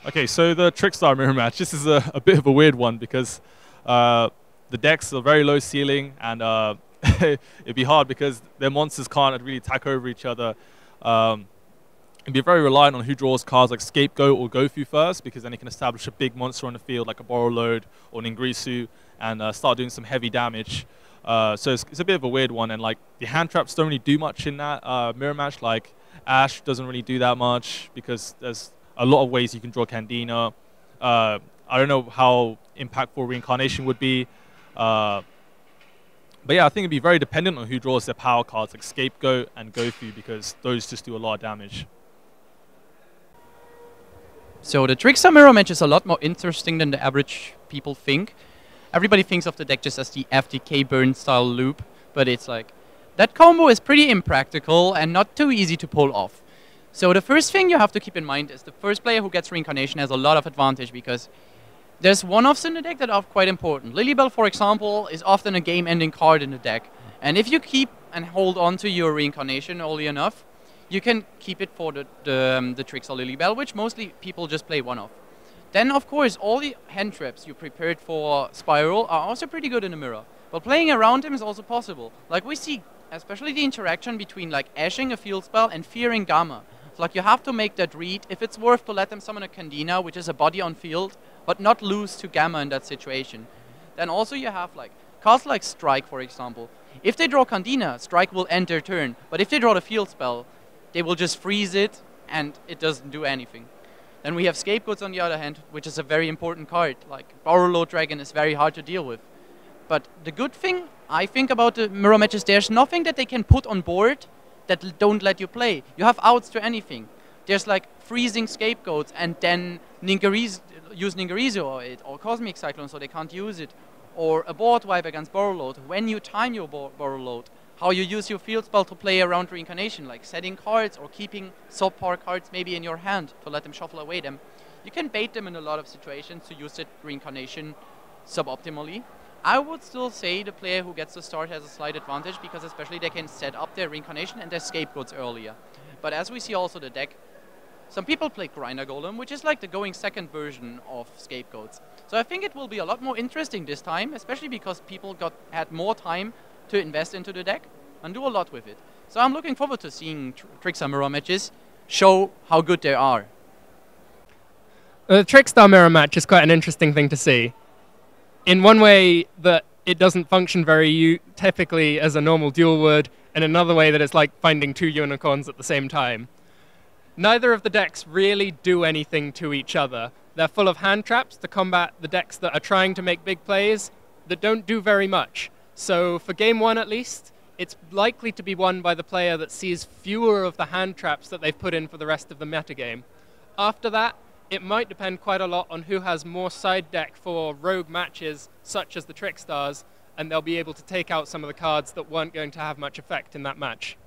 Okay, so the Trickstar Mirrormatch, this is a bit of a weird one because the decks are very low ceiling and it'd be hard because their monsters can't really attack over each other. It'd be very reliant on who draws cards like Scapegoat or Gofu first, because then it can establish a big monster on the field like a Borrow Load or Ningrisu and start doing some heavy damage. So it's a bit of a weird one, and like the hand traps don't really do much in that mirror match. Like Ash doesn't really do that much because there's a lot of ways you can draw Candina. I don't know how impactful Reincarnation would be. But yeah, I think it'd be very dependent on who draws their power cards like Scapegoat and Gofu, because those just do a lot of damage. So the Trickstar Mirrormatch is a lot more interesting than the average people think. Everybody thinks of the deck just as the FTK burn style loop, but it's like, that combo is pretty impractical and not too easy to pull off. So the first thing you have to keep in mind is the first player who gets Reincarnation has a lot of advantage because there's one-offs in the deck that are quite important. Lilybell, for example, is often a game-ending card in the deck. And if you keep and hold on to your Reincarnation early enough, you can keep it for the Trickstar Lilybell, which mostly people just play one-off. Then, of course, all the hand traps you prepared for Spiral are also pretty good in the mirror. But playing around him is also possible. Like we see, especially the interaction between like ashing a field spell and fearing Gamma. It's like you have to make that read if it's worth to let them summon a Candina, which is a body on field, but not lose to Gamma in that situation. Then also you have like cards like Strike, for example. If they draw Candina, Strike will end their turn. But if they draw the field spell, they will just freeze it and it doesn't do anything. Then we have Scapegoats on the other hand, which is a very important card. Like Borrow Load Dragon is very hard to deal with. But the good thing I think about the mirror matches, there's nothing that they can put on board that don't let you play. You have outs to anything. There's like freezing Scapegoats and then use Ningarizo or Cosmic Cyclone so they can't use it. Or a board wipe against Borrow Load. When you time your Borrow Load, how you use your field spell to play around Reincarnation, like setting cards or keeping subpar cards maybe in your hand to let them shuffle away them. You can bait them in a lot of situations to use it Reincarnation suboptimally. I would still say the player who gets the start has a slight advantage because especially they can set up their Reincarnation and their Scapegoats earlier. But as we see also the deck, some people play Grinder Golem, which is like the going second version of Scapegoats. So I think it will be a lot more interesting this time, especially because people had more time to invest into the deck and do a lot with it. So I'm looking forward to seeing Trickstar Mirrormatches show how good they are. The Trickstar Mirrormatch is quite an interesting thing to see. In one way that it doesn't function very typically as a normal duel would, and another way that it's like finding two unicorns at the same time. Neither of the decks really do anything to each other. They're full of hand traps to combat the decks that are trying to make big plays that don't do very much. So for game one at least, it's likely to be won by the player that sees fewer of the hand traps that they've put in for the rest of the metagame. After that, it might depend quite a lot on who has more side deck for rogue matches, such as the Trickstars, and they'll be able to take out some of the cards that weren't going to have much effect in that match.